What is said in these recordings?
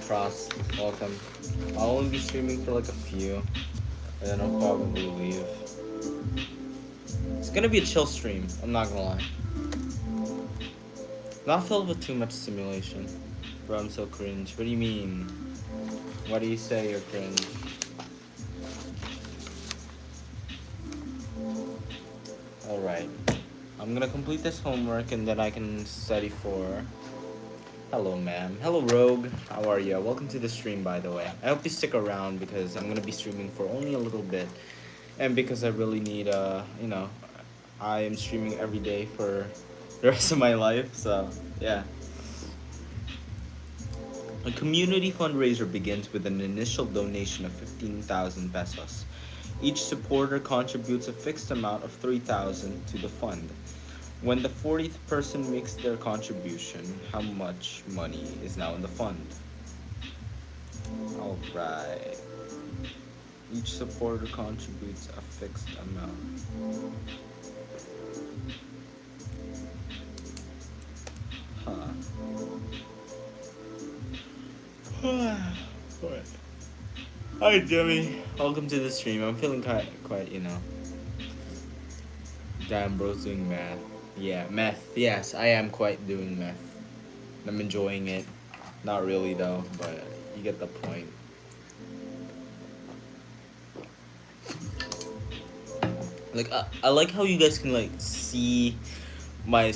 Frost. Welcome. I'll only be streaming for like a few, and then I'll probably leave. It's gonna be a chill stream, I'm not gonna lie. Not filled with too much simulation. Bro, I'm so cringe. What do you mean? Why do you say you're cringe? Alright. I'm gonna complete this homework and then I can study for... Hello, ma'am. Hello, Rogue. How are you? Welcome to the stream, by the way. I hope you stick around because I'm gonna be streaming for only a little bit. And because I really need, I am streaming every day for the rest of my life, so yeah. A community fundraiser begins with an initial donation of 15,000 pesos. Each supporter contributes a fixed amount of 3,000 to the fund. When the 40th person makes their contribution, how much money is now in the fund? Alright. Each supporter contributes a fixed amount. Hi, Jimmy. Welcome to the stream. I'm feeling quite, Damn, bro's doing math. Yeah, math. Yes, I am quite doing math. I'm enjoying it. Not really, though, but you get the point. Like, I like how you guys can, like, see my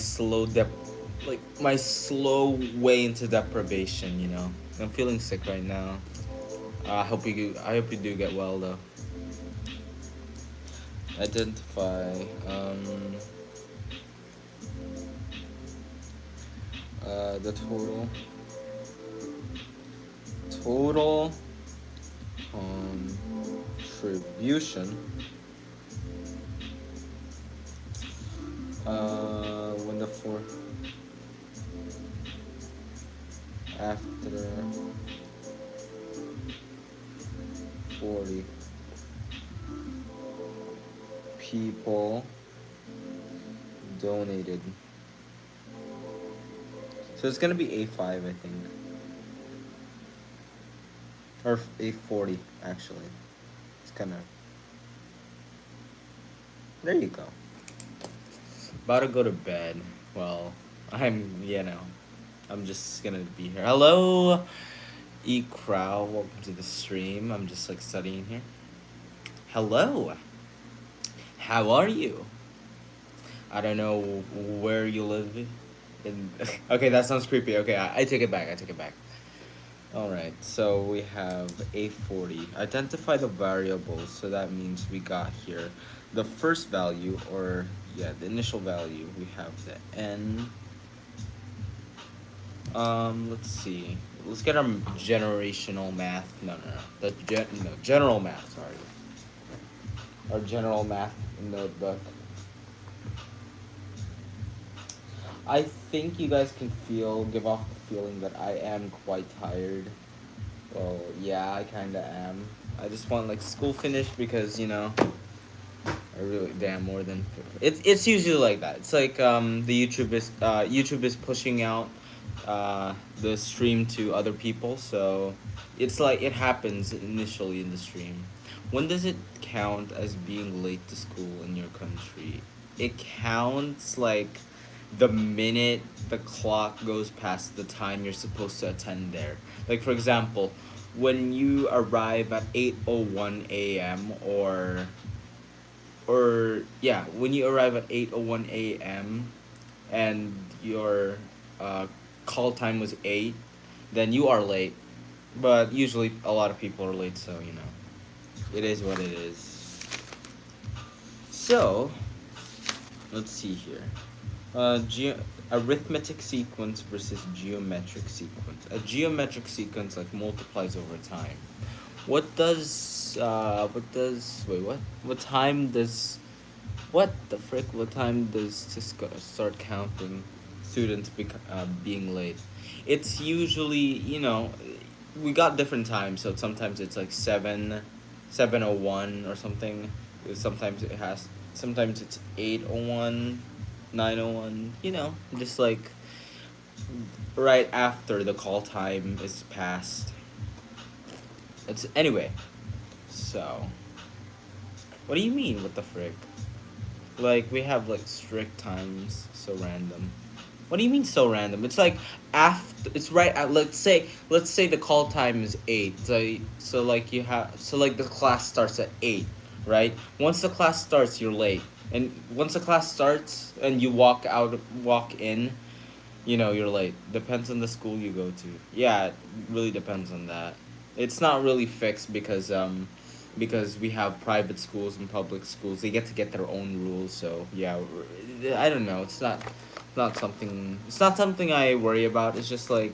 my slow way into deprivation, you know? I'm feeling sick right now. I hope you do get well, though. Identify, the total contribution when the four after 40 people donated. So it's gonna be A5, I think. Or A40, actually. It's kind of... There you go. About to go to bed. Well, I'm just gonna be here. Hello, E-Crow. Welcome to the stream. I'm just, like, studying here. Hello. How are you? I don't know where you live. Okay, that sounds creepy. Okay, I take it back. Alright, so we have A40. Identify the variables, so that means we got here the first value, or the initial value. We have the N. Let's see. Let's get our generational math. No. General math, sorry. Our general math notebook. I think you guys can give off the feeling that I am quite tired. Well, yeah, I kinda am. I just want, like, school finished because, I really, damn, more than... It's usually like that. It's like, YouTube is pushing out, the stream to other people, so it's like, it happens initially in the stream. When does it count as being late to school in your country? It counts, like, the minute the clock goes past the time you're supposed to attend there. Like, for example, when you arrive at 8:01 a.m. when you arrive at 8:01 a.m. and your call time was 8, then you are late. But usually a lot of people are late, so, it is what it is. So, let's see here. Arithmetic sequence versus geometric sequence. A geometric sequence, like, multiplies over time. What time does to start counting students being late? It's usually, we got different times, so sometimes it's like 7:01 or something. Sometimes it's 8:01, 9:01, just like right after the call time is passed. It's anyway. So, what do you mean? What the frick? Like we have like strict times, so random. What do you mean so random? It's like after it's right at let's say the call time is 8. So like you have so like the class starts at 8, right? Once the class starts, you're late. And once the class starts and you walk in, you're late. Depends on the school you go to. Yeah, it really depends on that. It's not really fixed because we have private schools and public schools. They get their own rules. So yeah, I don't know. It's not something I worry about. It's just like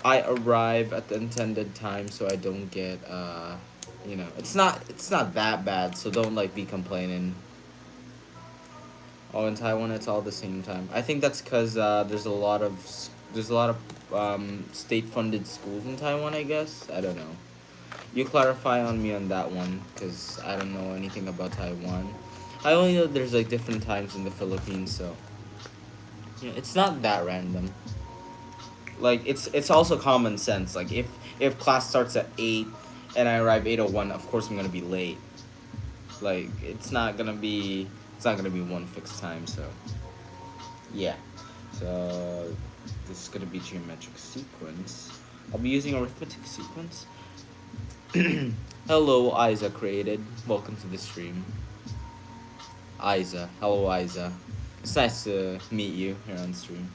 I arrive at the intended time, so I don't get It's not that bad. So don't like be complaining. Oh, in Taiwan, it's all the same time. I think that's because there's a lot of state-funded schools in Taiwan. I guess I don't know. You clarify on me on that one, because I don't know anything about Taiwan. I only know there's like different times in the Philippines, so yeah, it's not that random. Like it's also common sense. Like if class starts at 8 and I arrive 8:01, of course I'm gonna be late. Like it's not gonna be one fixed time. So yeah. So this is gonna be geometric sequence. I'll be using arithmetic sequence. Hello, Isa created. Welcome to the stream. Isa. Hello, Isa. It's nice to meet you here on stream.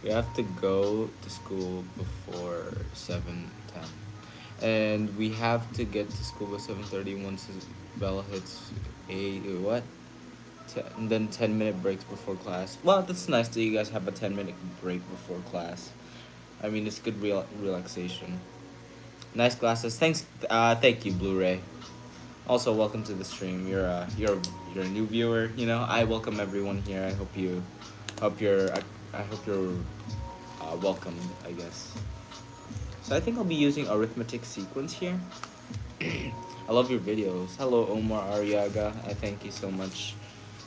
We have to go to school before 7:10. And we have to get to school by 7:30 once the bell hits 8. What? And then 10-minute breaks before class. Well, that's nice that you guys have a 10-minute break before class. I mean, it's good relaxation. Nice glasses. Thanks. Thank you, Blu-ray. Also, welcome to the stream. You're a new viewer. I welcome everyone here. I hope you're welcomed, I guess. So I think I'll be using arithmetic sequence here. I love your videos. Hello, Omar Ariaga. I thank you so much.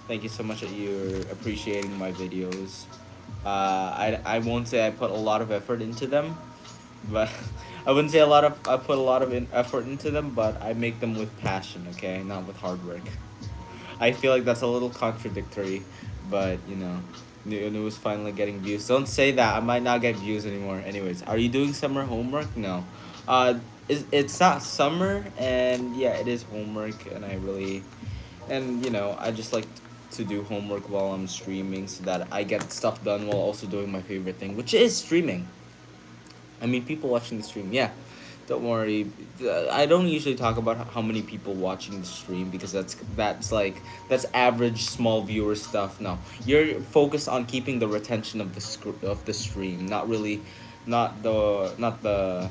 Thank you so much that you're appreciating my videos. I won't say I put a lot of effort into them, but I wouldn't say I put a lot of effort into them, but I make them with passion, okay, not with hard work. I feel like that's a little contradictory, but News finally getting views. Don't say that. I might not get views anymore. Anyways, are you doing summer homework? No. It's not summer, and yeah, it is homework, I just like to do homework while I'm streaming so that I get stuff done while also doing my favorite thing, which is streaming. I mean, people watching the stream, yeah. Don't worry. I don't usually talk about how many people watching the stream because that's average small viewer stuff. No, you're focused on keeping the retention of the stream, not really, not the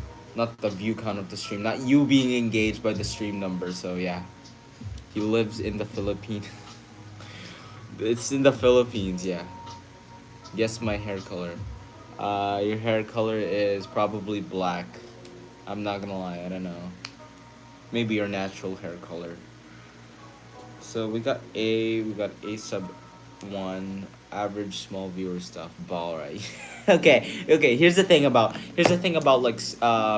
view count of the stream, not you being engaged by the stream number. So yeah, he lives in the Philippines. It's in the Philippines, yeah. Guess my hair color. Your hair color is probably black. I'm not gonna lie, I don't know. Maybe your natural hair color. So we got A sub 1, average small viewer stuff, ball right. Okay. Here's the thing about like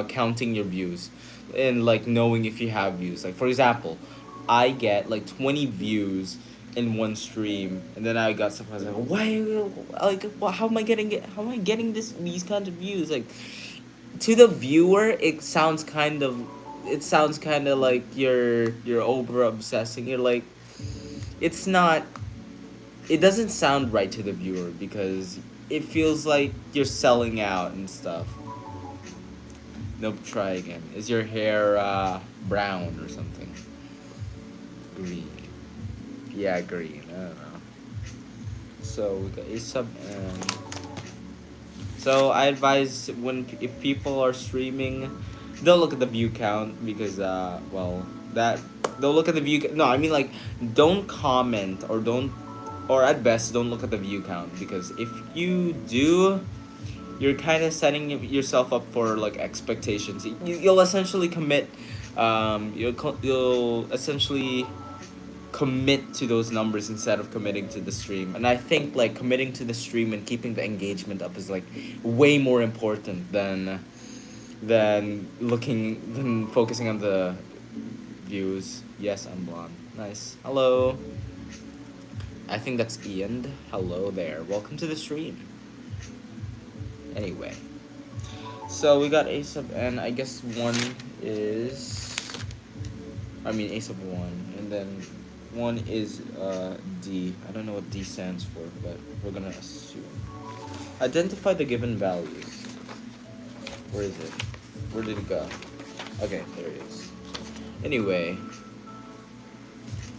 counting your views and like knowing if you have views. Like for example, I get like 20 views in one stream, and then I got surprised like why like how am I getting it? How am I getting these kinds of views? Like to the viewer, it sounds kind of like you're over obsessing. You're like it's not. It doesn't sound right to the viewer because it feels like you're selling out and stuff. Nope, try again. Is your hair brown or something? Green. Yeah, green. I don't know. So we got a sub and. So I advise if people are streaming, they'll look at the view count because that they'll look at the view. No, I mean like don't comment or at best don't look at the view count because if you do, you're kind of setting yourself up for like expectations. You'll essentially you'll essentially commit to those numbers instead of committing to the stream. And I think like committing to the stream and keeping the engagement up is like way more important than focusing on the views. Yes, I'm blonde. Nice. Hello. I think that's Ian. Hello there. Welcome to the stream. Anyway, so we got A sub n. I guess one is. I mean A sub one, and then one is D. I don't know what D stands for, but we're gonna assume. Identify the given values. Where is it? Where did it go? Okay, there it is. Anyway,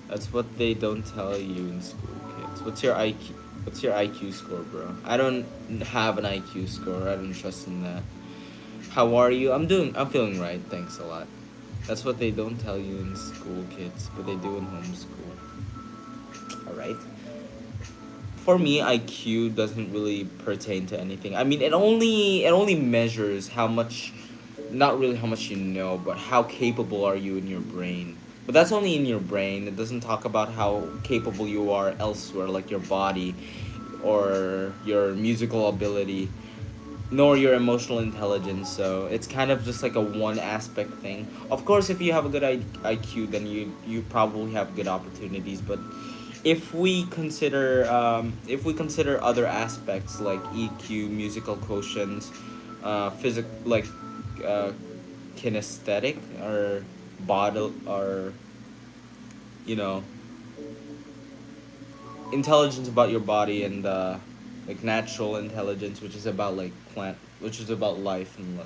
that's what they don't tell you in school, kids. What's your IQ? What's your IQ score, bro? I don't have an IQ score. I don't trust in that. How are you? I'm feeling right. Thanks a lot. That's what they don't tell you in school, kids, but they do in homeschool. All right. For me, IQ doesn't really pertain to anything. I mean, it only measures how much, not really how much you know, but how capable are you in your brain. But that's only in your brain. It doesn't talk about how capable you are elsewhere, like your body, or your musical ability, nor your emotional intelligence. So it's kind of just like a one aspect thing. Of course, if you have a good IQ, then you probably have good opportunities. But if we consider other aspects like EQ, musical quotient, physic like uh, kinesthetic or body or you know intelligence about your body and like natural intelligence, which is about like which is about life and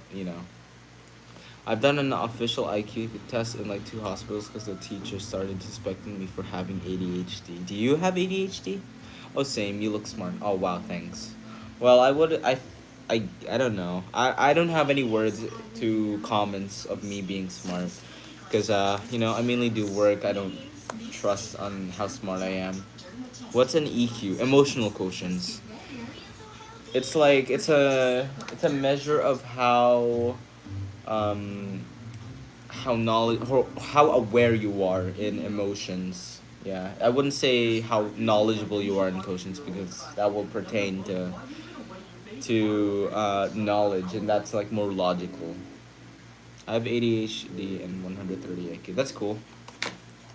I've done an official IQ test in like two hospitals because the teacher started suspecting me for having ADHD. Do you have ADHD? Oh, same. You look smart. Oh, wow, thanks. Well, I don't know. I don't have any words to comments of me being smart because I mainly do work. I don't trust on how smart I am. What's an EQ? Emotional quotients. It's like it's a measure of um how aware you are in emotions. Yeah, I wouldn't say how knowledgeable you are in quotients because that will pertain to knowledge, and that's like more logical. I have ADHD and 130 IQ. That's cool.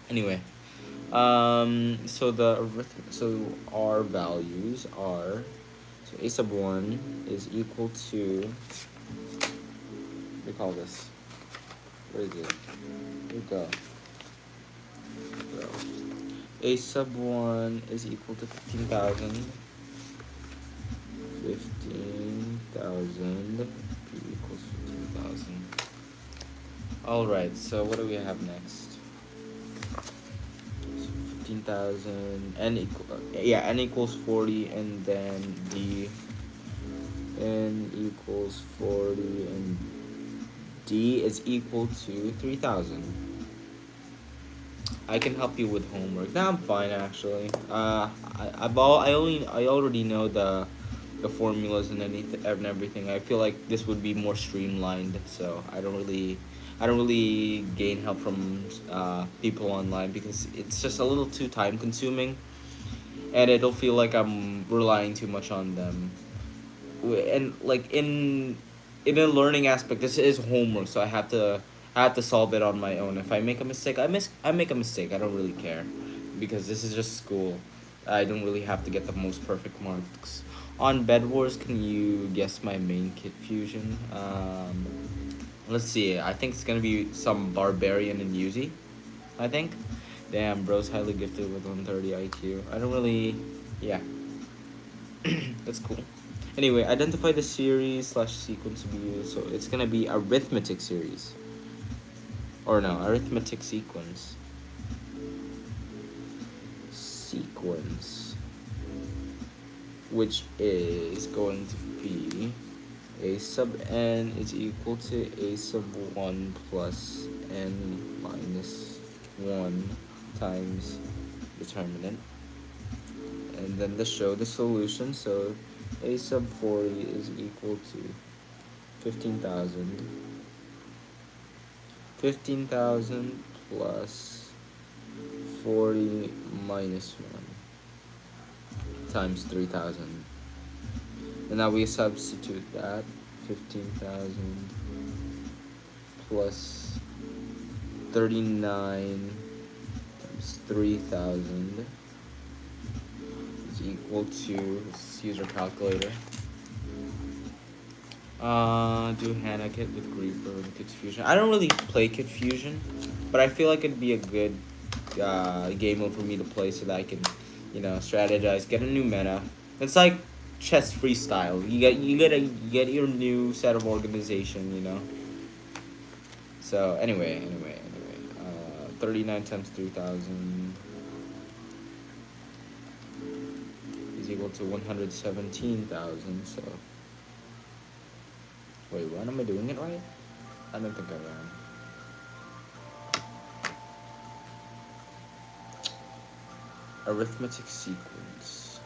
Anyway, so our values are, so a sub one is equal to, what do we call this? Where is it? Here we go. A sub 1 is equal to 15,000. 15,000. P equals 15,000. Alright, so what do we have next? So 15,000. N equals 40, and then D. N equals 40, and D is equal to 3,000. I can help you with homework. Nah, I'm fine actually. I already know the formulas and anything and everything. I feel like this would be more streamlined, so I don't really gain help from people online because it's just a little too time consuming, and it'll feel like I'm relying too much on them. And like in a learning aspect, this is homework, so I have to solve it on my own. If I make a mistake, I make a mistake. I don't really care, because this is just school. I don't really have to get the most perfect marks. On Bed Wars, can you guess my main kit fusion? Let's see. I think it's gonna be some barbarian and Yuzi. I think. Damn, bro's highly gifted with 130 IQ. I don't really. Yeah, that's cool. Anyway, identify the series slash sequence to be used. So it's gonna be arithmetic series. Or no, arithmetic sequence. Sequence. Which is going to be a sub n is equal to a sub 1 plus n minus 1 times determinant. And then to show the solution, so a sub 40 is equal to 15,000. 15,000 plus 40 minus 1 times 3,000. And now we substitute that. 15,000 plus 39 times 3,000 is equal to, let's use our calculator. Do Hannah Kit with Creeper and Kit Fusion. I don't really play Kit Fusion, but I feel like it'd be a good game mode for me to play so that I can, strategize, get a new meta. It's like chess freestyle. You get your new set of organization. So anyway, 39 times 3,000 is equal to 117,000. So. Wait, what? Am I doing it right? I don't think I am. Arithmetic sequence.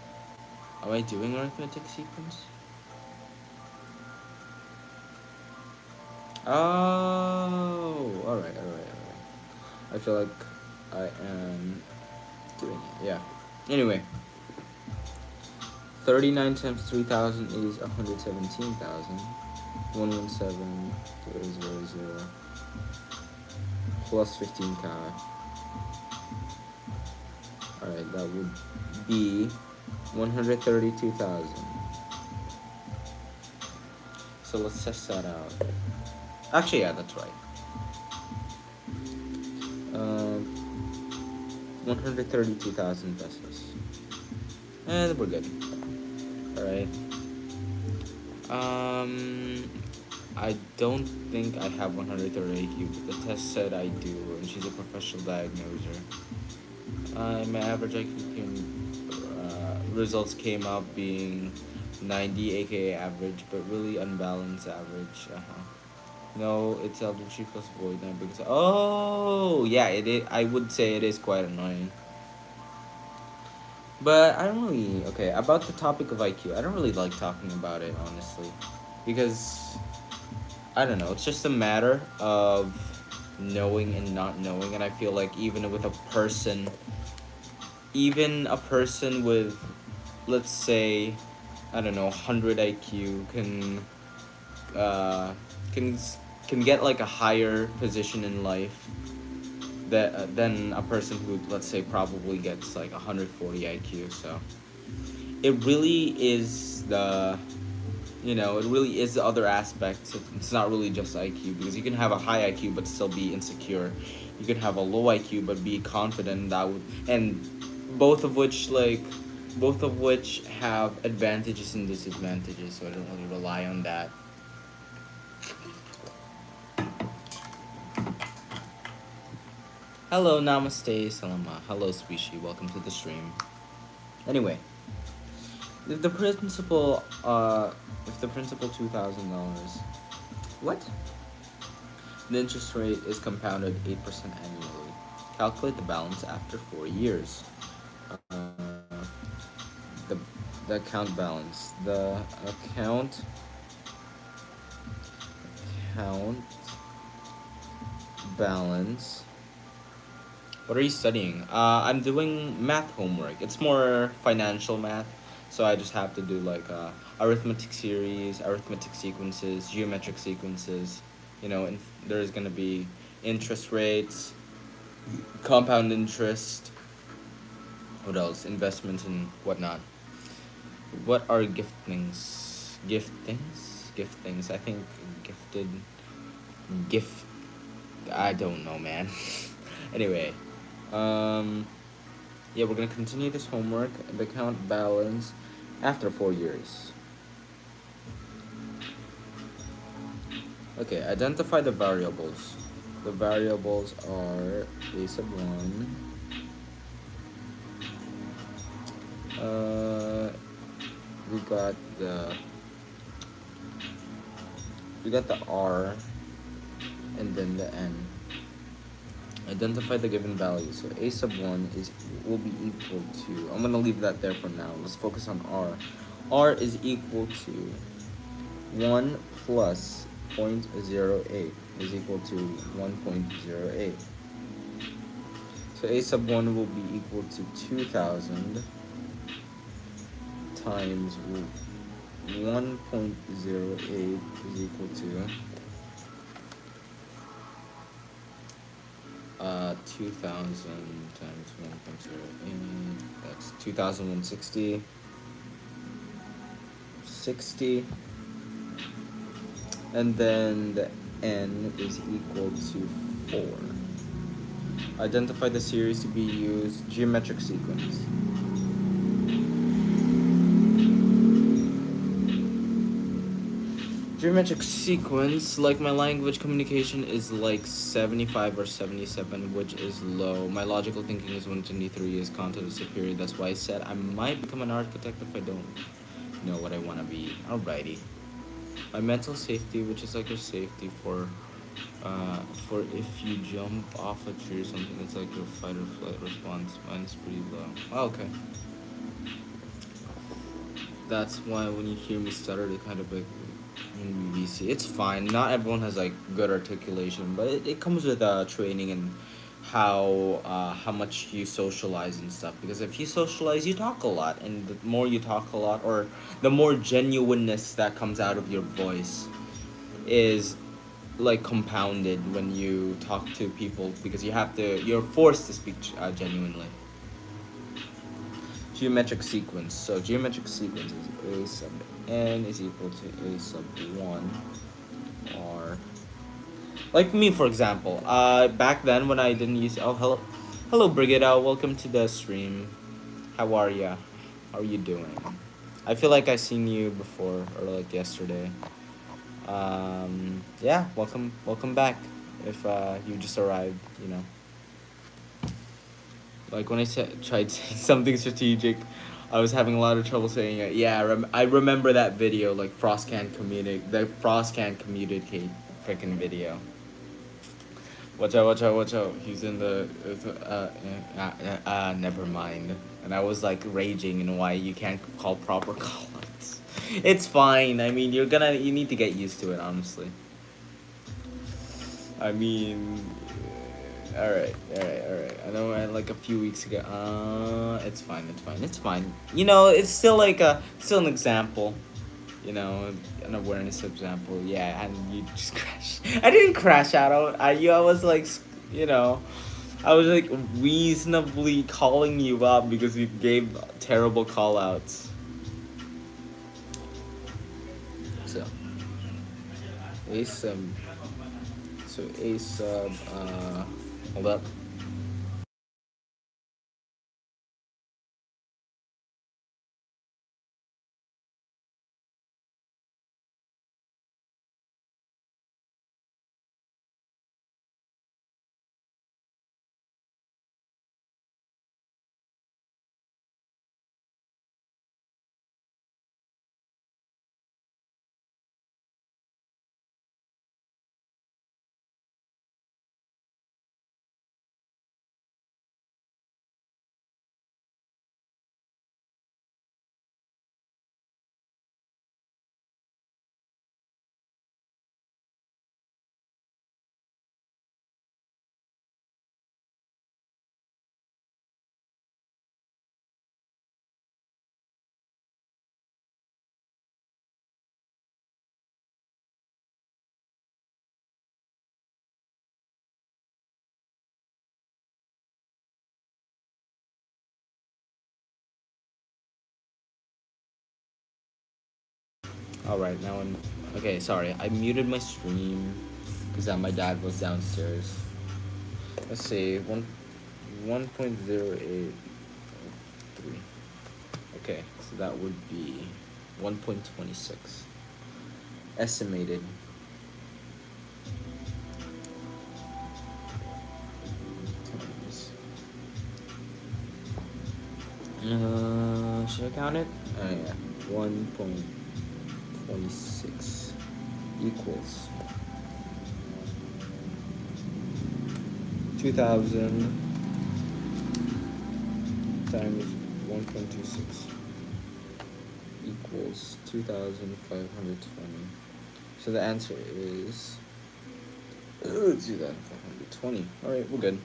Am I doing arithmetic sequence? Oh, alright. I feel like I am doing it, yeah. Anyway. 39 times 3,000 is 117,000. 117,000 plus 15k. Alright, that would be 132,000. So let's test that out. Actually, yeah, that's right. 132,000 pesos. And we're good. Alright. I don't think I have 130 IQ, but the test said I do, and she's a professional diagnoser. My average IQ results came out being 90, aka average, but really unbalanced average. No, it's LG plus void, not because. Oh, yeah, it is. I would say it is quite annoying. But I don't really. Okay, about the topic of IQ, I don't really like talking about it, honestly. Because, I don't know, it's just a matter of knowing and not knowing. And I feel like even with a person with, let's say, I don't know, 100 IQ can get like a higher position in life than a person who, let's say, probably gets like 140 IQ. So it really is the other aspects. It's not really just IQ, because you can have a high IQ but still be insecure. You can have a low IQ but be confident. And both of which have advantages and disadvantages. So I don't really rely on that. Hello, namaste, salama. Hello, species. Welcome to the stream. Anyway, if the principal $2,000, what? The interest rate is compounded 8% annually. Calculate the balance after 4 years. The account balance. The account balance. What are you studying? I'm doing math homework. It's more financial math, so I just have to do like arithmetic series, arithmetic sequences, geometric sequences. And there's gonna be interest rates, compound interest. What else? Investments and whatnot. What are giftings? Giftings. I think I don't know, man. Anyway. Yeah, we're gonna continue this homework. The account balance after 4 years. Okay, identify the variables. The variables are a sub 1. We got the R and then the N. Identify the given value. So a sub 1 will be equal to, I'm gonna leave that there for now. Let's focus on R. R is equal to 1 plus 0.08 is equal to 1.08. So a sub 1 will be equal to 2,000 times 1.08 is equal to 2000 times 1.08. That's 2160. 60. And then the n is equal to 4. Identify the series to be used. Geometric sequence. Geometric sequence, like my language communication, is like 75 or 77, which is low. My logical thinking is 123 is content superior. That's why I said I might become an architect if I don't know what I want to be. Alrighty. My mental safety, which is like your safety for if you jump off a tree or something, it's like your fight or flight response. Mine is pretty low. Oh, okay. That's why when you hear me stutter, it kind of like in BBC. It's fine. Not everyone has like good articulation, but it comes with training and how much you socialize and stuff. Because if you socialize, you talk a lot, and the more you talk a lot, or the more genuineness that comes out of your voice, is like compounded when you talk to people because you're forced to speak genuinely. Geometric sequence. So geometric sequence is a sub n is equal to a sub 1 or like me for example. Back then when I didn't use hello Brigitte, welcome to the stream. How are ya? How are you doing? I feel like I seen you before or like yesterday. Yeah, welcome back. If you just arrived, you know. Like when I tried saying something strategic, I was having a lot of trouble saying it. Yeah, I remember that video, like the Frost can communicate freaking video. Watch out. He's in the, never mind. And I was like raging in why you can't call proper callouts. It's fine. I mean, you need to get used to it, honestly. I mean, all right. I know, like a few weeks ago. It's fine. You know, it's still like still an example. You know, an awareness example. Yeah, and you just crash. I didn't crash out. I was like, you know, I was like reasonably calling you up because you gave terrible call outs. So, a sub. So a sub. Hold up. All right, now I'm okay. Sorry, I muted my stream because my dad was downstairs. Let's see, 1.083. Okay, so that would be 1.26 estimated. Should I count it? Oh yeah, 1.26 equals 2,000 times 1.26 equals 2,520. So the answer is 2,520. Alright, we're good.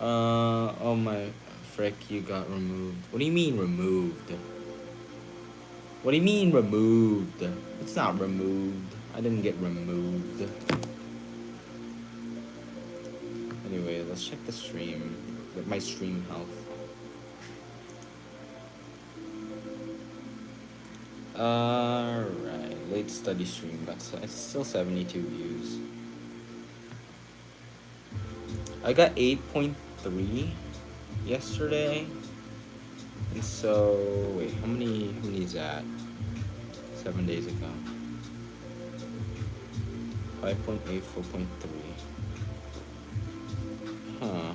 Oh my frick, you got removed. What do you mean removed? What do you mean removed? It's not removed. I didn't get removed. let's check the stream, my stream health. Alright, late study stream, it's still 72 views. I got 8.3 yesterday. And so, wait, how many is that? 7 days ago. 5.8, 4.3. Huh.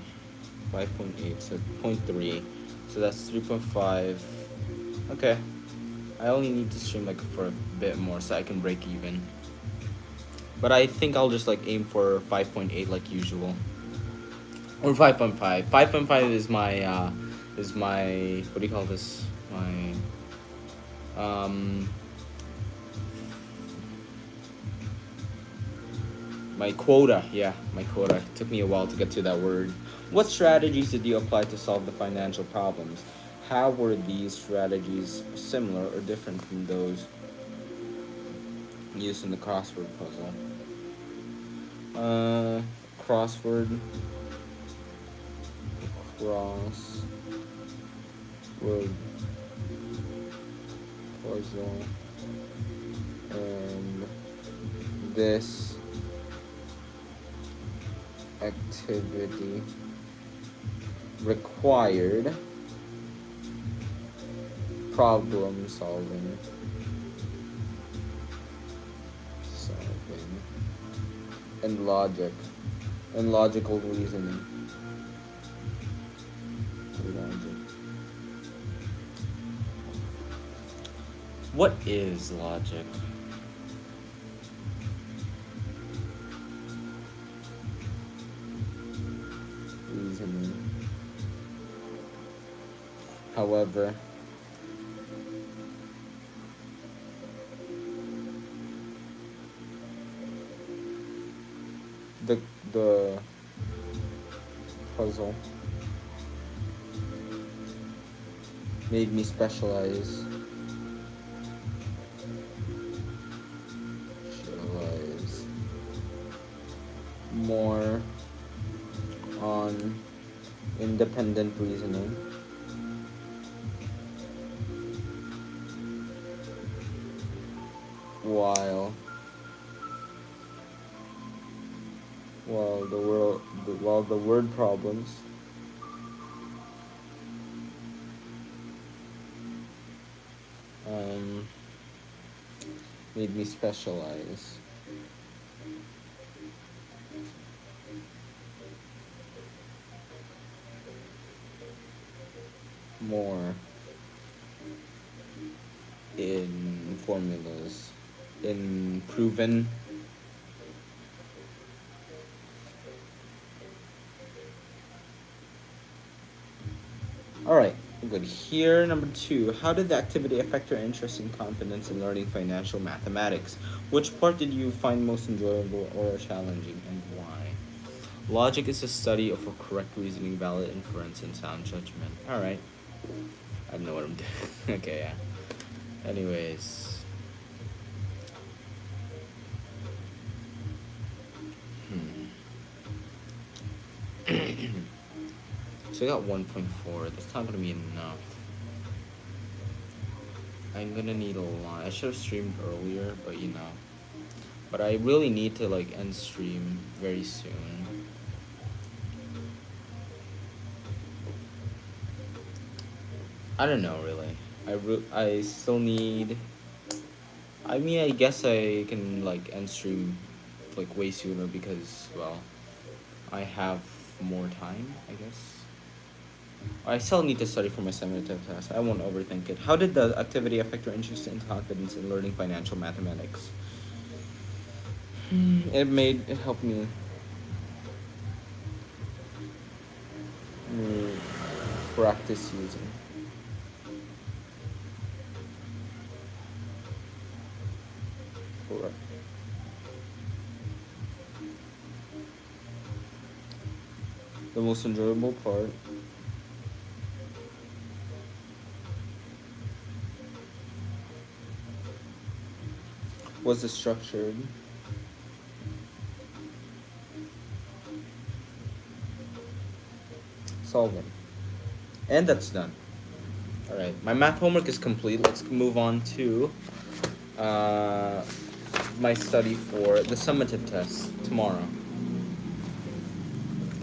5.8, so 0.3. So that's 3.5. Okay. I only need to stream like for a bit more so I can break even. But I think I'll just like aim for 5.8 like usual. Or 5.5. 5.5 is my what do you call this? My quota. Yeah, my quota. It took me a while to get to that word. What strategies did you apply to solve the financial problems? How were these strategies similar or different from those used in the crossword puzzle? Crossword puzzle, and this activity required problem solving and logical reasoning. What is logic? Reasoning. However, the puzzle made me specialize more on independent reasoning while the word problems made me specialize more in formulas, in proven Alright, good. Here, number 2. How did the activity affect your interest and confidence in learning financial mathematics? Which part did you find most enjoyable or challenging, and why? Logic is the study of a correct reasoning, valid inference, and sound judgment. Alright. I don't know what I'm doing. Okay, yeah. Anyways. So I got 1.4. That's not gonna be enough. I'm gonna need a lot. I should have streamed earlier, but you know. But I really need to like end stream very soon. I don't know really. I still need. I mean, I guess I can like end stream like way sooner because well, I have more time, I guess. I still need to study for my summative test. I won't overthink it. How did the activity affect your interest and confidence in learning financial mathematics? It helped me practice using. Correct. The most enjoyable part was the structured. solving. And that's done. Alright, my math homework is complete. Let's move on to my study for the summative test tomorrow.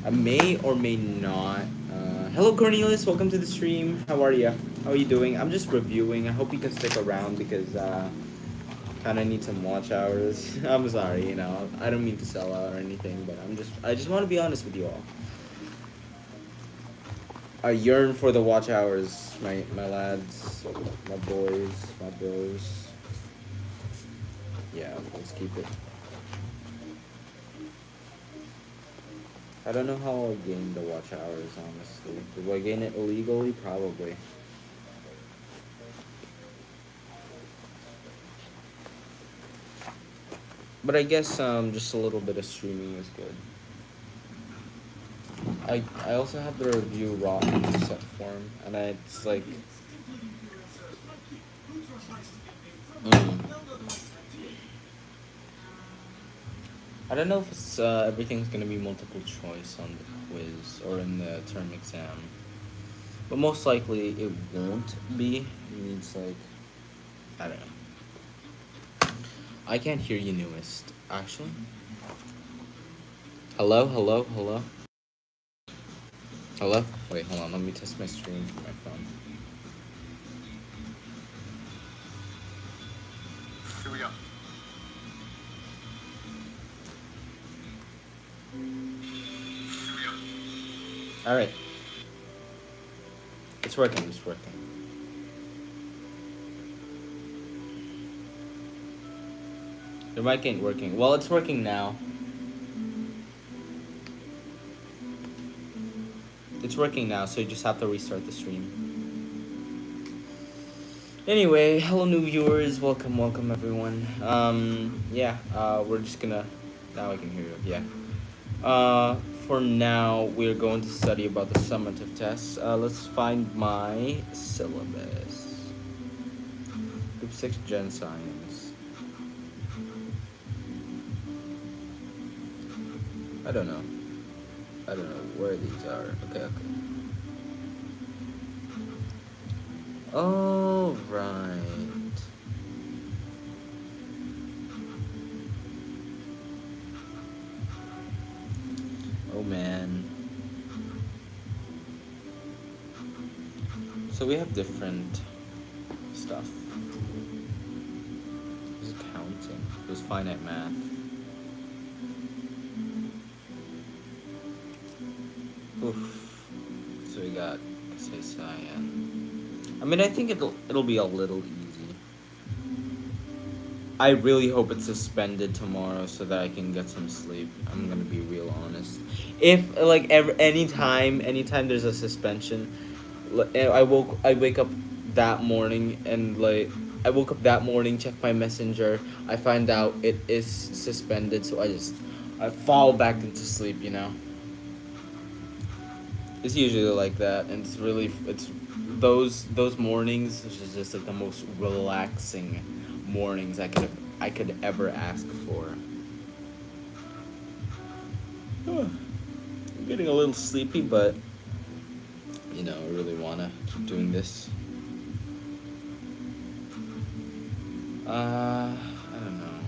I may or may not. Hello, Cornelius. Welcome to the stream. How are you? How are you doing? I'm just reviewing. I hope you can stick around because kind of need some watch hours. I'm sorry, I don't mean to sell out or anything, but I just want to be honest with you all. I yearn for the watch hours, my lads, my boys, my bros. Yeah, let's keep it. I don't know how I gained the watch hours, honestly. Did I gain it illegally? Probably. But I guess just a little bit of streaming is good. I also have the review raw set form, and it's like. I don't know if it's everything's gonna be multiple choice on the quiz or in the term exam, but most likely it won't be. It means like, I don't know. I can't hear you, newest. Actually. Hello, hello, hello. Hello? Wait, hold on. Let me test my stream from my phone. Here we go. Alright. It's working, it's working. Your mic ain't working. Well, it's working now. It's working now, so you just have to restart the stream. Anyway, hello new viewers. Welcome, welcome everyone. Yeah, we're just gonna... Now I can hear you, yeah. For now, we're going to study about the summative tests. Let's find my syllabus. Group 6 Gen Science. I don't know where these are. Okay. Oh, right. Oh, man. So we have different stuff. There's counting. There's finite math. Oof. So we got Cyan. I mean, I think it'll be a little easy. I really hope it's suspended tomorrow so that I can get some sleep. I'm gonna be real honest. If like anytime there's a suspension, I wake up that morning and like I woke up that morning, check my messenger, I find out it is suspended, so I fall back into sleep. It's usually like that, and it's those mornings, which is just like the most relaxing mornings I could ever ask for. I'm getting a little sleepy, but I really wanna keep doing this. I don't know.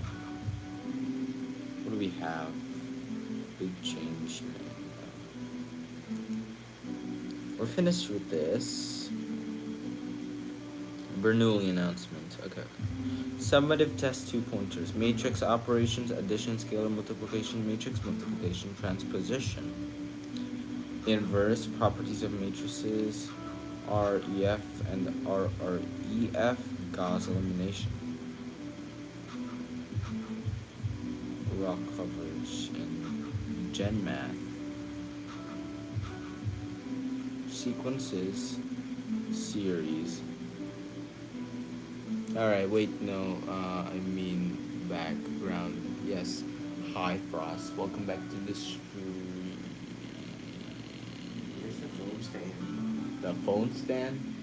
What do we have? Big change. We're finished with this. Bernoulli announcement. Okay. Summative test 2 pointers. Matrix operations, addition, scalar multiplication, matrix multiplication, transposition. Inverse, properties of matrices, REF and RREF, Gauss elimination. Rock coverage in GenMath. Sequences, series. Alright, wait, no, I mean background. Yes. Hi, Frost. Welcome back to the stream. Here's the phone stand. The phone stand?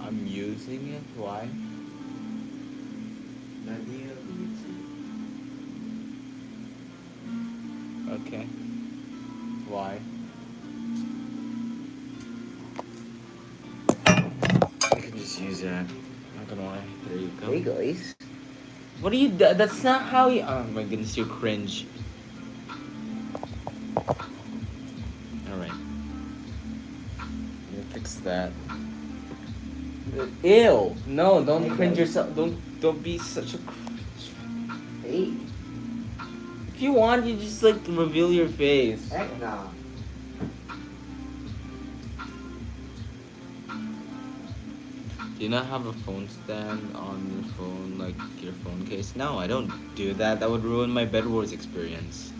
I'm using it? Why? Nadia Okay. Why? use that. Not gonna lie. There you go. Hey guys. What are you? That's not how you. Oh my goodness, you cringe. All right. Let me fix that. Ew! No, don't Hey, cringe guys. yourself. Don't be such a cringe. Hey. If you want, you just like reveal your face. Heck nah. Do you not have a phone stand on your phone, like your phone case? No, I don't do that. That would ruin my Bed Wars experience.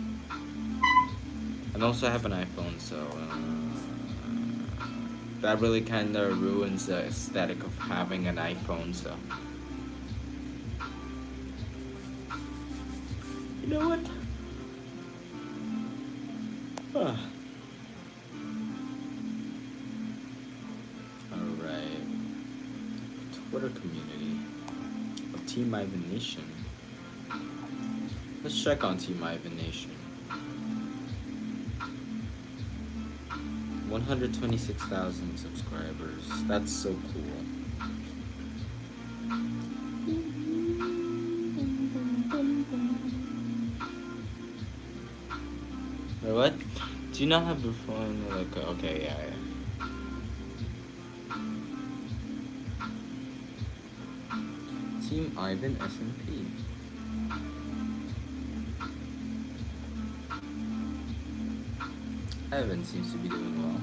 And also, I have an iPhone, so that really kind of ruins the aesthetic of having an iPhone. So, you know what? Huh. All right. Twitter community of Team Ivan Nation. Let's check on Team Ivan Nation. 126,000 subscribers. That's so cool. Wait, what? Do you not have your phone? Like, okay, yeah. Team Ivan SMP. Ivan seems to be doing well.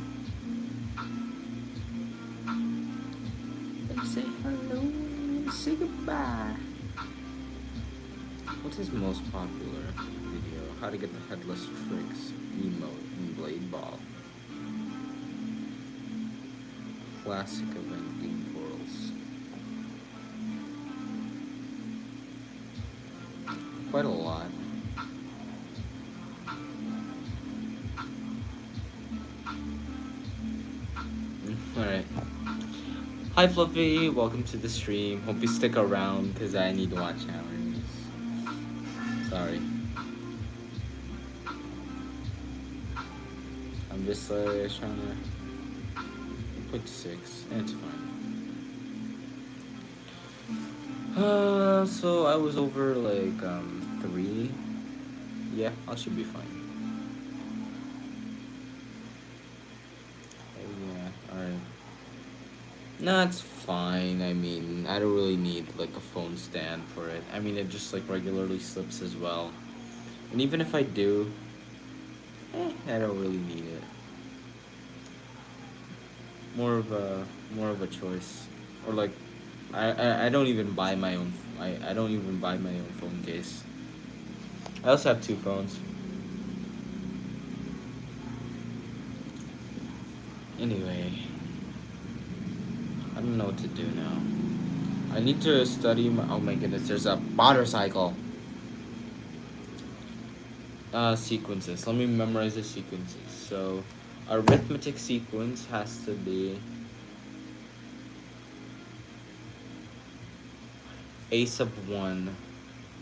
Let's say hello and say goodbye. What's his most popular video? How to get the headless tricks emote in Blade Ball. Classic event League Worlds. Quite a lot. Alright. Hi Fluffy, welcome to the stream. Hope you stick around because I need watch hours. Sorry. I'm just trying to put 6. It's fine. So I was over like 3. Yeah, I should be fine. Oh yeah, alright. No, it's fine. I mean, I don't really need like a phone stand for it. I mean, it just like regularly slips as well. And even if I do, I don't really need it. More of a choice, or like, I don't even buy my own. I don't even buy my own phone case. I also have 2 phones. Anyway, I don't know what to do now. I need to study my. Oh my goodness, there's a motorcycle. Sequences. Let me memorize the sequences. So, arithmetic sequence has to be a sub 1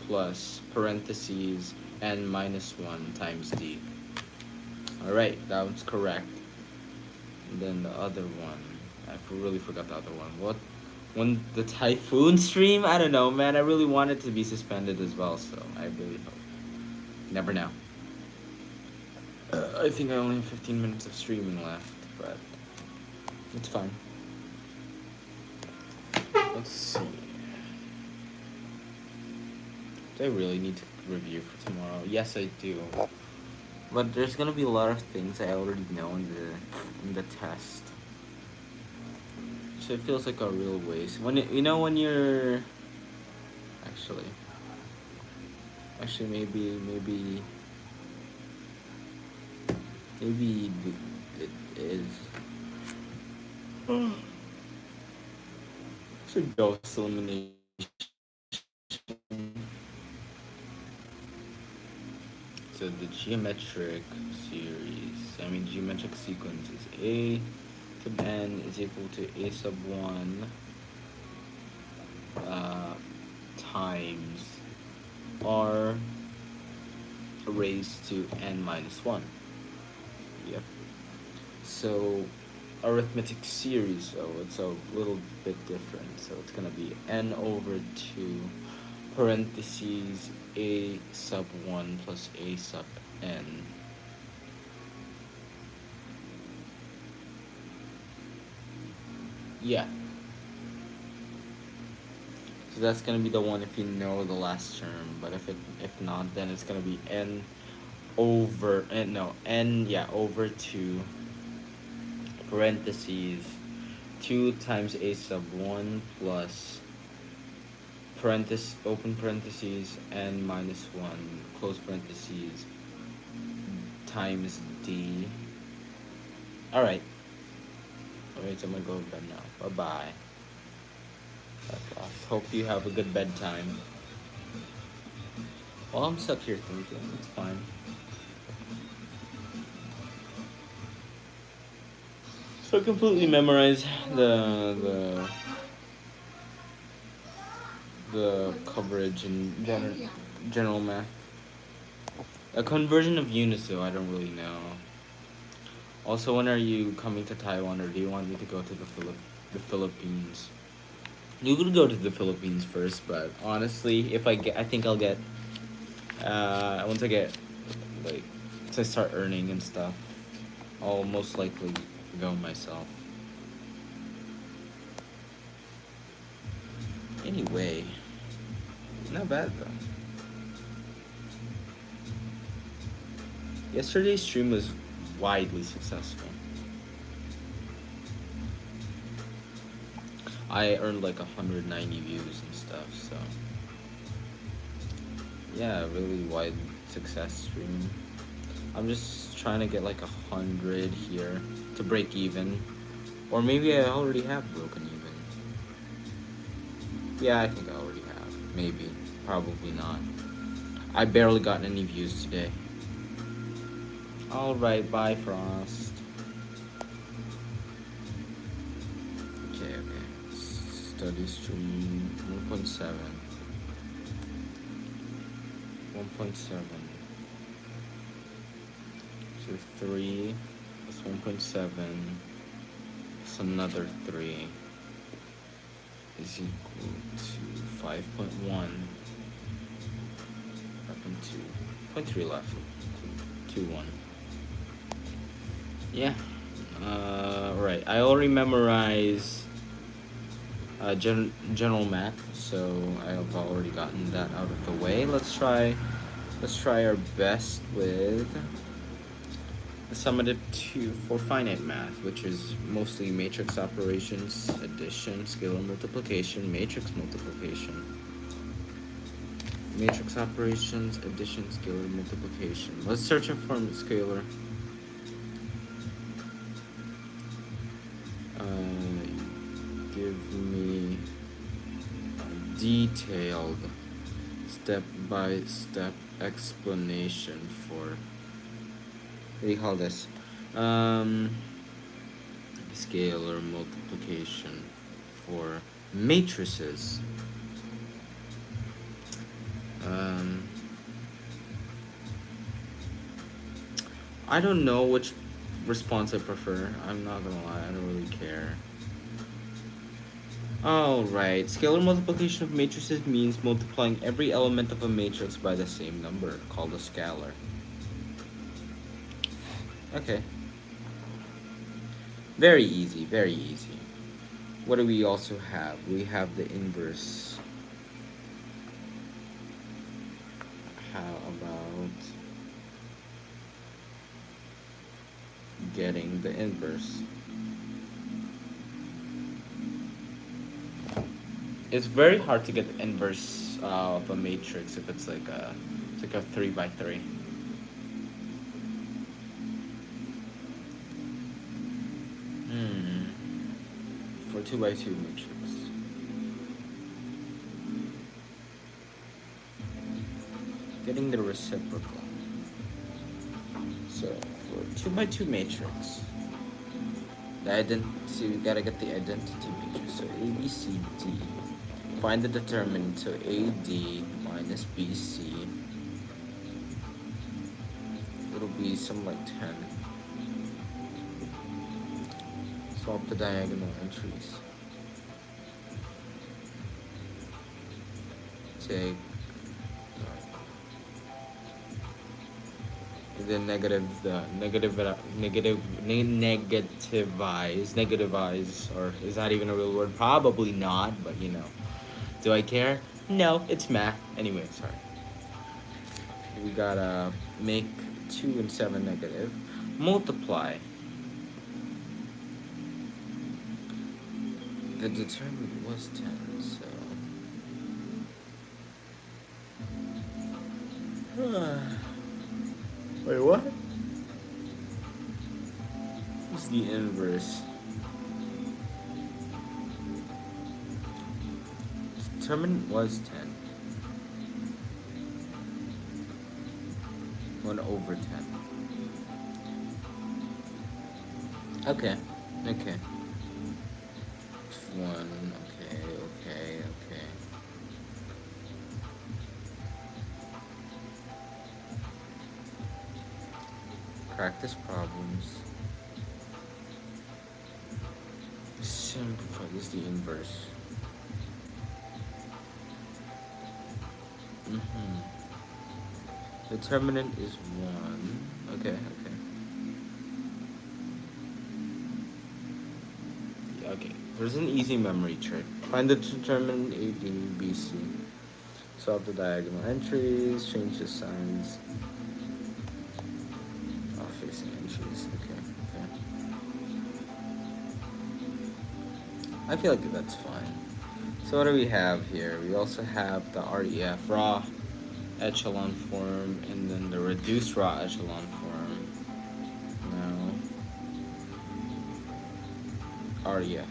plus parentheses n minus 1 times d. Alright, that one's correct. And then the other one, I really forgot the other one. What? When the typhoon stream? I don't know, man. I really want it to be suspended as well, so I really hope. Never know. I think I only have 15 minutes of streaming left, but it's fine. Let's see. Do I really need to review for tomorrow? Yes, I do. But there's gonna be a lot of things I already know in the test. So it feels like a real waste. When when you're actually maybe it is. Should dose elimination. So the geometric geometric sequence is a sub n is equal to a sub 1 times r raised to n minus 1. Yep. So arithmetic series, so it's a little bit different. So it's gonna be n over 2 parentheses a sub 1 plus a sub n. Yeah. So that's gonna be the one if you know the last term, but if not, then it's gonna be n over over 2 parentheses 2 times a sub 1 plus open parentheses n minus 1 close parentheses times d. Alright, so I'm gonna go to bed now. Bye bye. Hope you have a good bedtime. Well, I'm stuck here thinking. It's fine. So I completely memorize the coverage in general math. A conversion of units, though, I don't really know. Also, when are you coming to Taiwan, or do you want me to go to the Philippines? You could go to the Philippines first, but honestly, I think I'll get, once I get, like, once I start earning and stuff, I'll most likely go myself. Anyway, not bad though. Yesterday's stream was widely successful. I earned like 190 views and stuff, so yeah, really wide success stream. I'm just trying to get like 100 here to break even, or maybe I already have broken even. Yeah, I think I already have. Maybe, probably not. I barely got any views today. Alright, bye Frost. Okay. Study stream 1.7. 1.7. So 3 plus 1.7 plus another 3 is equal to 5.1. 5.2. 0.3 left. 2.1. Yeah. Right. I already memorized general math, so I've already gotten that out of the way. Let's try our best with the summative 2 for finite math, which is mostly matrix operations, addition, scalar multiplication, matrix multiplication. Matrix operations, addition, scalar multiplication. Let's search for scalar. Give me a detailed step-by-step explanation for, what do you call this? Scalar multiplication for matrices. I don't know which response I prefer. I'm not gonna lie, I don't really care. Alright, scalar multiplication of matrices means multiplying every element of a matrix by the same number, called a scalar. Okay. Very easy, very easy. What do we also have? We have the inverse. How about getting the inverse? It's very hard to get the inverse of a matrix if it's like a 3x3. For 2x2 matrix. Getting the reciprocal. So for 2x2 matrix, so we gotta get the identity matrix. So A, B, C, D. Find the determinant. So AD minus BC. It'll be something like 10. Swap the diagonal entries. Take the negativize, or is that even a real word? Probably not, but you know. Do I care? No, it's math. Anyway, sorry. We gotta make 2 and 7 negative. Multiply. The determinant was 10, so. Wait, what? What's the inverse? Determinant was 10. 1 over 10. Okay. 1, okay. Practice problems. Simplify. This is the inverse. Determinant is 1. Okay. Okay. There's an easy memory trick. Find the determinant A, B, B, C. Solve the diagonal entries. Change the signs. Facing entries. Okay. I feel like that's fine. So what do we have here? We also have the REF, raw echelon form, and then the reduced raw echelon form. Now, REF.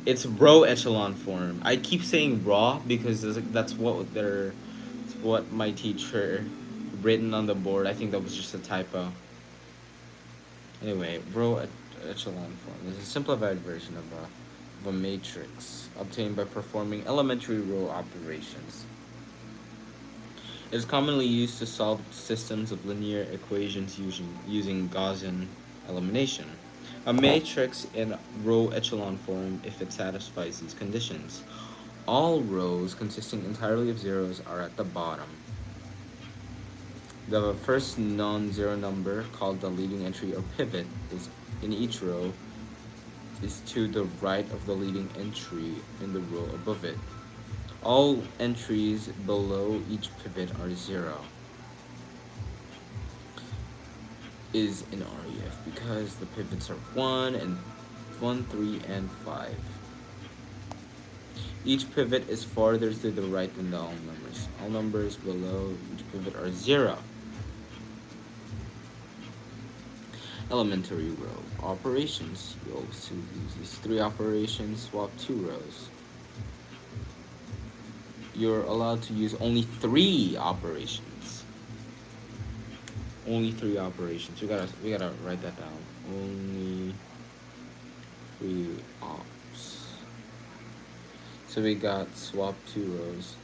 It's row echelon form. I keep saying raw because that's what my teacher written on the board. I think that was just a typo. Anyway, row echelon form is a simplified version of a matrix obtained by performing elementary row operations. It is commonly used to solve systems of linear equations using Gaussian elimination. A matrix in row echelon form if it satisfies these conditions. All rows consisting entirely of zeros are at the bottom. The first non-zero number, called the leading entry or pivot, is in each row is to the right of the leading entry in the row above it. All entries below each pivot are 0. Is in REF because the pivots are 1, 3, and 5. Each pivot is farther to the right than the all numbers. All numbers below each pivot are 0. Elementary row operations. You always use these 3 operations, swap 2 rows. You're allowed to use only 3 operations. Only 3 operations. We gotta write that down. Only 3 ops. So we got swap 2 rows.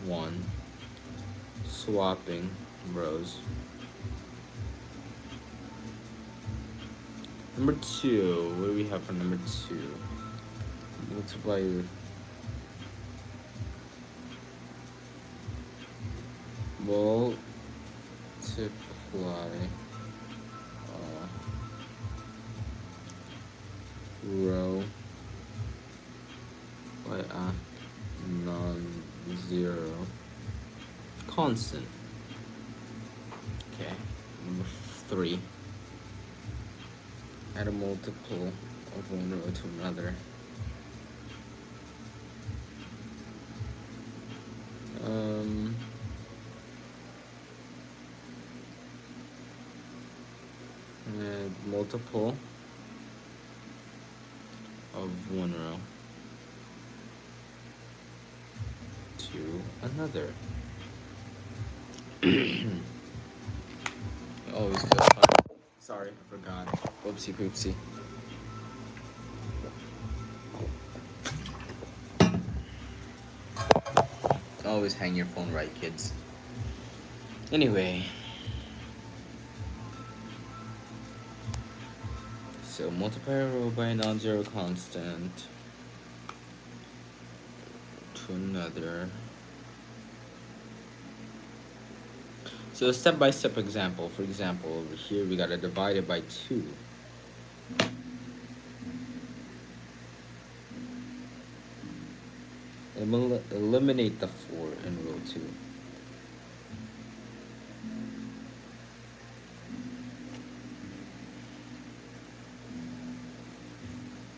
1. Swapping rows. Number 2. What do we have for number 2? Multiply your row by a non-zero constant. Okay, number 3. Add a multiple of one row to another. Multiple of one row to another. Always feel fun. Sorry, I forgot. Whoopsie poopsie. Always hang your phone right, kids. Anyway, So multiply a row by a non-zero constant to another. So a step-by-step example. For example, over here we gotta divide it by 2. Eliminate the 4 in row 2.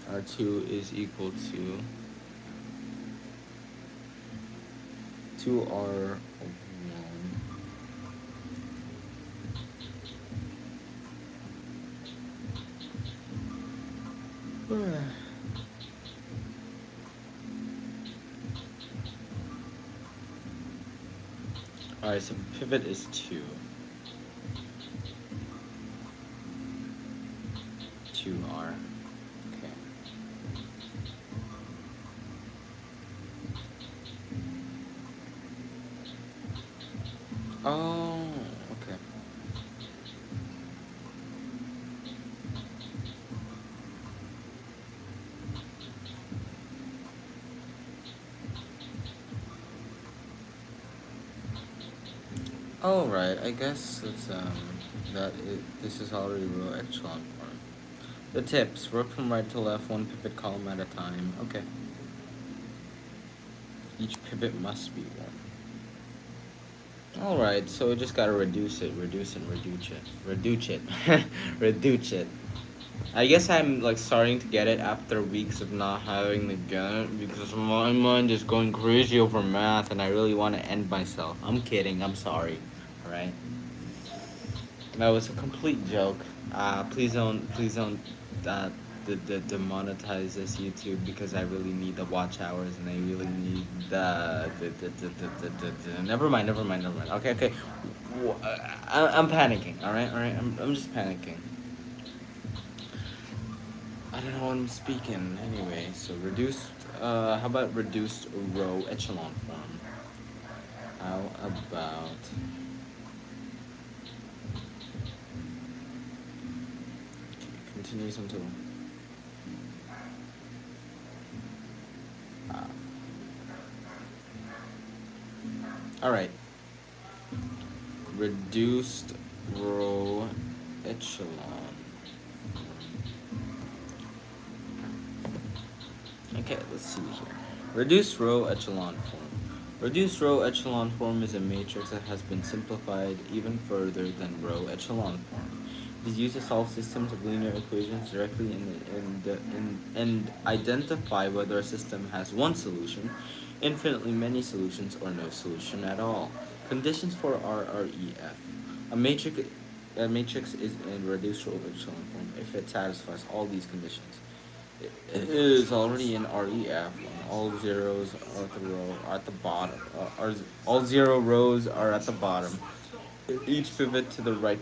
R2 is equal to 2R1. Alright, so pivot is 2. 2R. Okay. Oh, okay. Alright, I guess it's this is already row echelon form. The tips: work from right to left, one pivot column at a time. Okay. Each pivot must be one. Alright, so we just gotta reduce it, reduce it. Reduce it. I guess I'm like starting to get it after weeks of not having to get it because my mind is going crazy over math and I really want to end myself. I'm kidding, I'm sorry. Alright? That was a complete joke. Please don't demonetize this YouTube because I really need the watch hours and I really need the never mind. Okay. I'm panicking. All right. I'm just panicking. I don't know what I'm speaking. Anyway, so reduced. How about reduced row echelon form? How about continues until. Alright. Reduced row echelon. Okay, let's see here. Reduced row echelon form. Reduced row echelon form is a matrix that has been simplified even further than row echelon form. It is used to solve systems of linear equations directly and identify whether a system has one solution, infinitely many solutions, or no solution at all. Conditions for RREF. A matrix is in reduced row echelon form if it satisfies all these conditions. It is already in REF. All zeros are at the bottom. All 0 rows are at the bottom. Each pivot to the right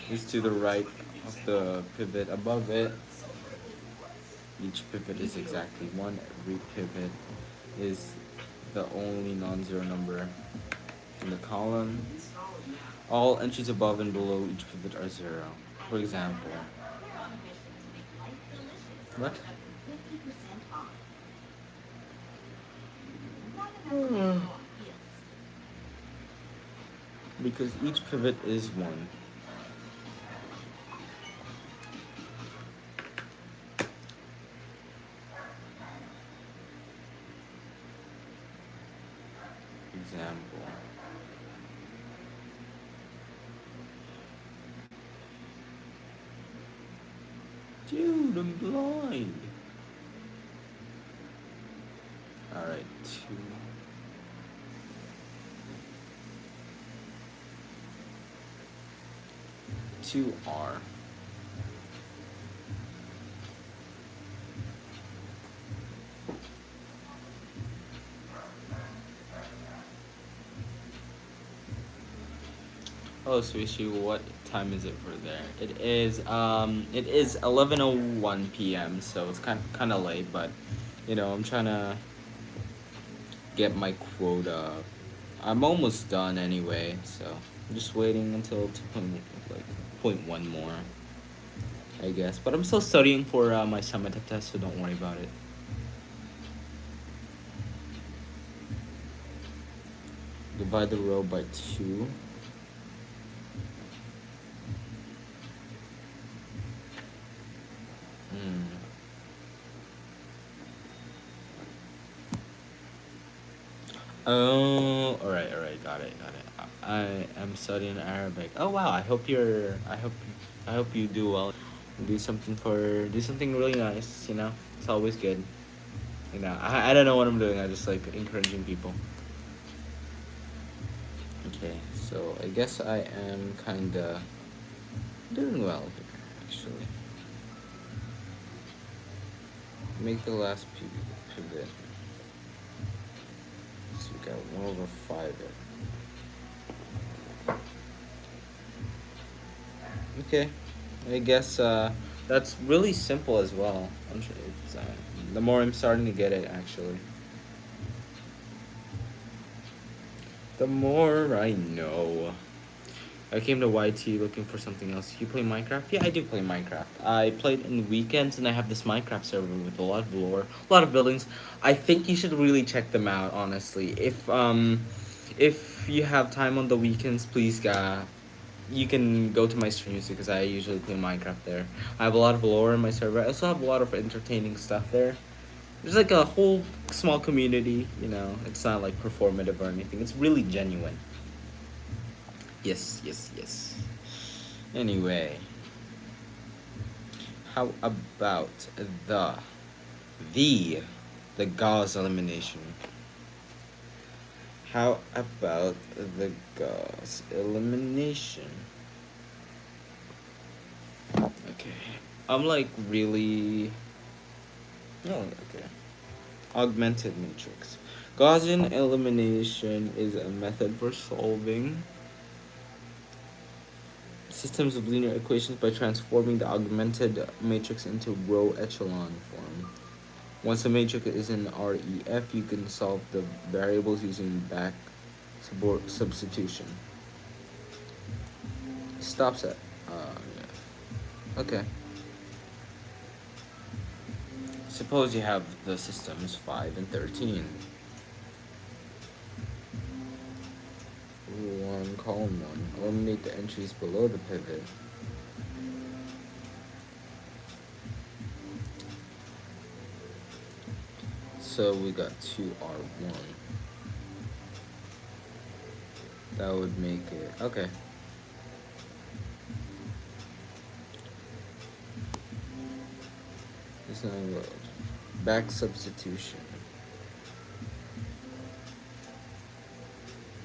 is to the right of the pivot above it. Each pivot is exactly 1. Every pivot is the only non-zero number in the column. All entries above and below each pivot are 0. For example, what? Because each pivot is 1. Example. Dude, I'm blind. Alright, 2R. Oh, Suishi, what time is it for there? It is 11:01 p.m. So it's kind of late, but I'm trying to get my quota. I'm almost done anyway, so I'm just waiting until 2.1 more. I guess. But I'm still studying for my summative test, so don't worry about it. Divide the row by 2. Oh, all right, got it, got it. I am studying Arabic. Oh wow, I hope you do well. Do something really nice. You know, it's always good. You know, I don't know what I'm doing. I just like encouraging people. Okay, so I guess I am kinda doing well here, actually. Make the last pivot. So we got 1/5 it. Okay, I guess that's really simple as well. I'm sure it's, the more I'm starting to get it, actually, the more I know. I came to YT looking for something else. You play Minecraft? Yeah, I do play Minecraft. I played in weekends, and I have this Minecraft server with a lot of lore, a lot of buildings. I think you should really check them out, honestly. If you have time on the weekends, please, you can go to my streams because I usually play Minecraft there. I have a lot of lore in my server. I also have a lot of entertaining stuff there. There's like a whole small community, you know. It's not like performative or anything. It's really genuine. Yes, yes, yes. Anyway, how about the the the Gauss elimination? How about the Gauss elimination? Okay. I'm like really. Oh, okay. Augmented matrix. Gaussian elimination is a method for solving systems of linear equations by transforming the augmented matrix into row echelon form. Once the matrix is in REF, you can solve the variables using back substitution. Stops at yeah. Okay. Suppose you have the systems 5 and 13. 1, column 1. Eliminate the entries below the pivot. So we got 2R1. That would make it okay. It's not road. Back substitution.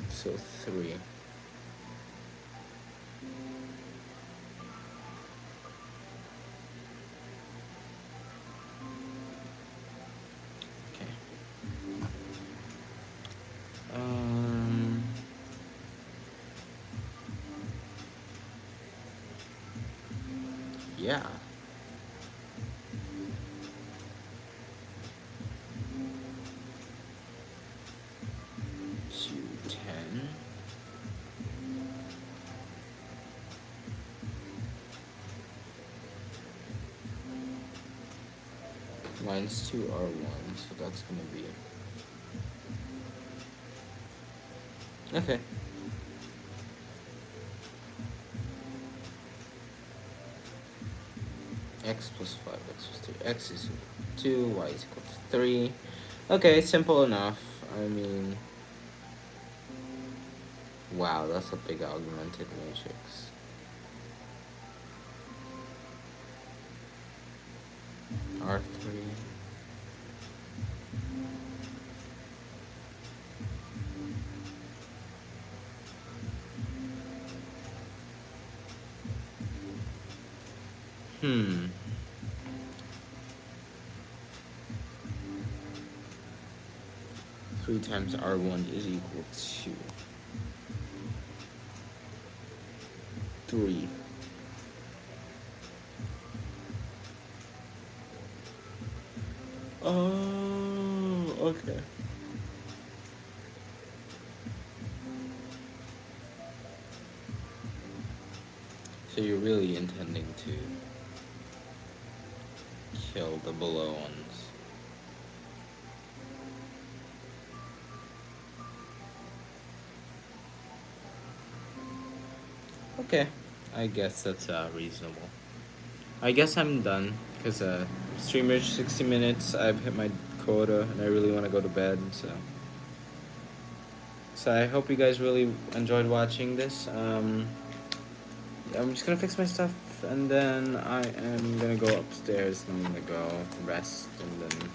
So 3. Okay. Yeah. Minus 2R1, so that's gonna be okay. X plus 5, X plus 3, X is 2, Y is equal to 3. Okay, simple enough. I mean, wow, that's a big augmented matrix. R3. Hmm. Three times R1 is equal to 3. Oh, okay. So you're really intending to kill the below ones. Okay, I guess that's reasonable. I guess I'm done because streamer 60 minutes. I've hit my quota and I really want to go to bed. So I hope you guys really enjoyed watching this. I'm just gonna fix my stuff and then I am gonna go upstairs and I'm gonna go rest and then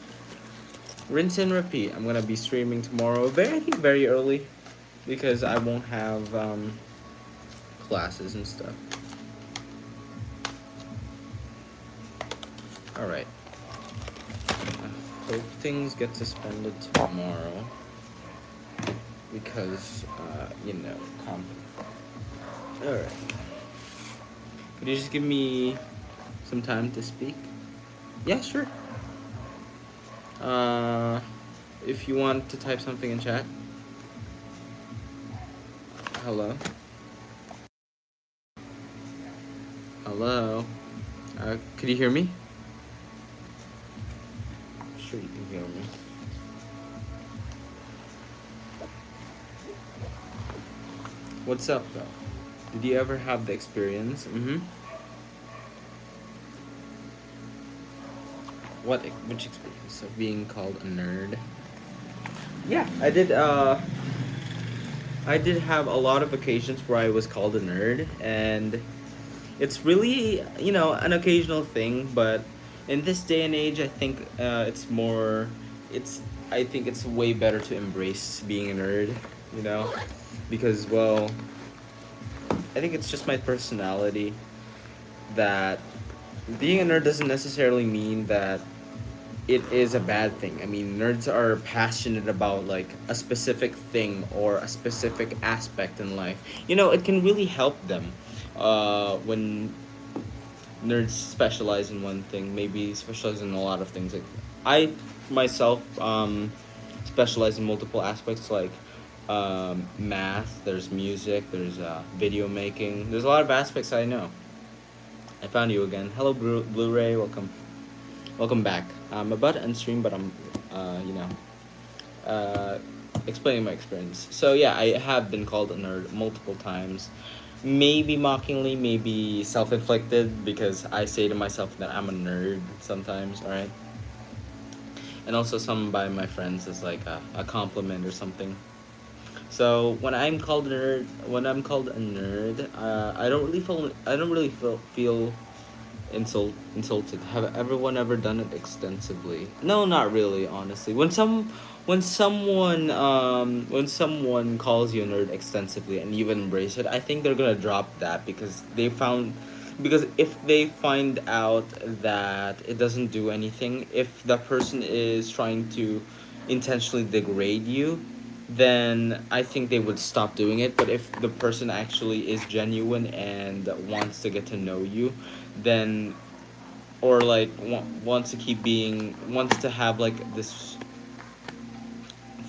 rinse and repeat. I'm gonna be streaming tomorrow, I think very early, because I won't have classes and stuff. All right. I hope things get suspended tomorrow because All right. Could you just give me some time to speak? Yeah, sure. If you want to type something in chat. Hello. Hello. Could you hear me? Sure you can hear me. What's up, though? Did you ever have the experience? Which experience of being called a nerd? Yeah, I did. I did have a lot of occasions where I was called a nerd, and it's really an occasional thing. But in this day and age, I think it's more. I think it's way better to embrace being a nerd, because I think it's just my personality that being a nerd doesn't necessarily mean that it is a bad thing. I mean, nerds are passionate about like a specific thing or a specific aspect in life. It can really help them when nerds specialize in one thing, maybe specialize in a lot of things. Like I myself specialize in multiple aspects, like math, there's music, there's video making. There's a lot of aspects I know. I found you again. Hello, Blu-ray. Welcome back. I'm about to end stream, but I'm, explaining my experience. So yeah, I have been called a nerd multiple times. Maybe mockingly, maybe self-inflicted, because I say to myself that I'm a nerd sometimes, alright? And also some by my friends as like a compliment or something. So when I'm called a nerd, I don't really feel insulted. Have everyone ever done it extensively? No, not really, honestly. When someone calls you a nerd extensively and you embrace it, I think they're gonna drop that because if they find out that it doesn't do anything, if the person is trying to intentionally degrade you, then I think they would stop doing it. But if the person actually is genuine and wants to get to know you, then or like wants to have like this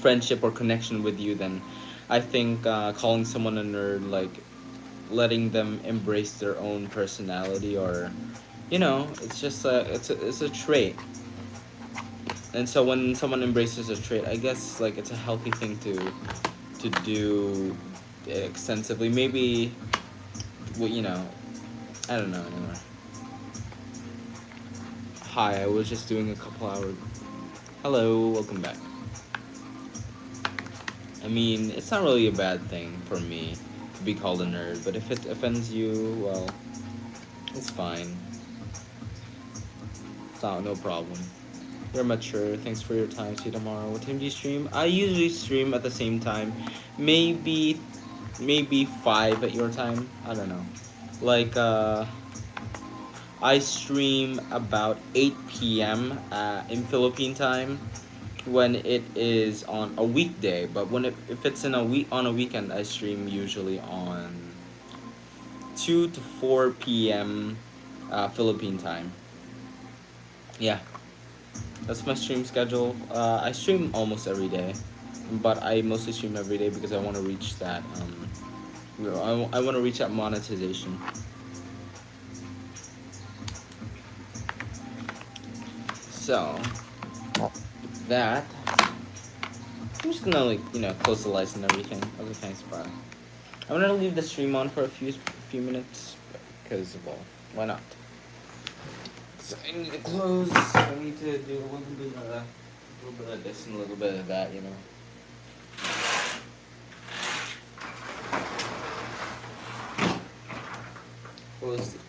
friendship or connection with you, then I think calling someone a nerd, like letting them embrace their own personality, or it's just it's a trait. And so when someone embraces a trait, I guess like it's a healthy thing to do extensively. Maybe I don't know anymore. Hi, I was just doing a couple hours. Hello, welcome back. I mean, it's not really a bad thing for me to be called a nerd, but if it offends you, well, it's fine. It's no problem. You're mature. Thanks for your time. See you tomorrow. What time do you stream? I usually stream at the same time. Maybe 5 at your time. I don't know. Like, I stream about 8 p.m. In Philippine time when it is on a weekday. But if it's on a weekend, I stream usually on 2 to 4 p.m. Philippine time. Yeah. That's my stream schedule. I stream almost every day, but I mostly stream every day because I want to reach that. I want to reach that monetization. So, with that, I'm just gonna close the lights and everything. Okay, thanks, bye. I'm gonna leave the stream on for a few minutes because, well, why not? So I need to close. I need to do a little bit of this and a little bit of that, you know.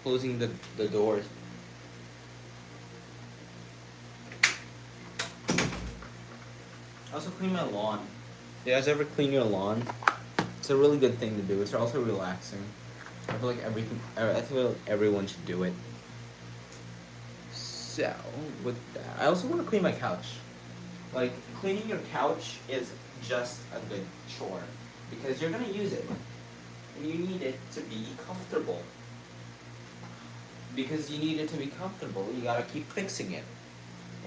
Closing the doors. Also clean my lawn. You guys ever clean your lawn? It's a really good thing to do. It's also relaxing. I feel like everyone should do it. So with that, I also want to clean my couch. Like cleaning your couch is just a good chore because you're gonna use it and you need it to be comfortable. Because you need it to be comfortable, you gotta keep fixing it.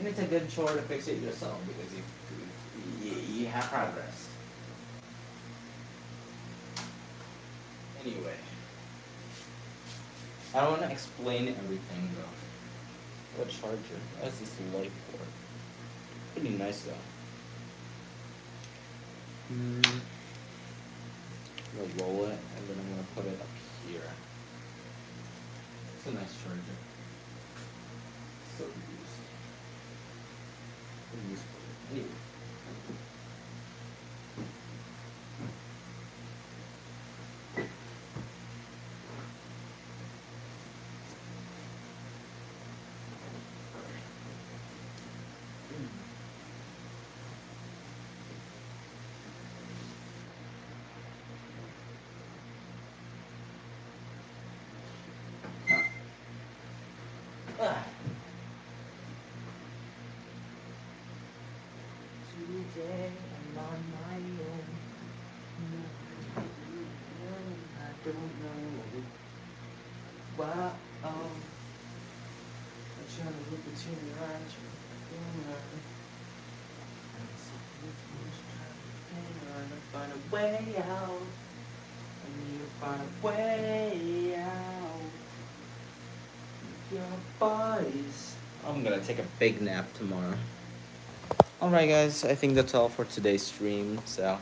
And it's a good chore to fix it yourself because you have progress. Anyway, I don't want to explain everything though. What charger? That's this light port. Pretty nice though. I'm gonna roll it and then I'm gonna put it up here. It's a nice charger. So used. Anyway. Today I'm on my own. I don't know why. I'm trying to look between your eyes. I'm trying to find a way out. I need to find a way out. Your bodies. I'm gonna take a big nap tomorrow. Alright guys, I think that's all for today's stream, so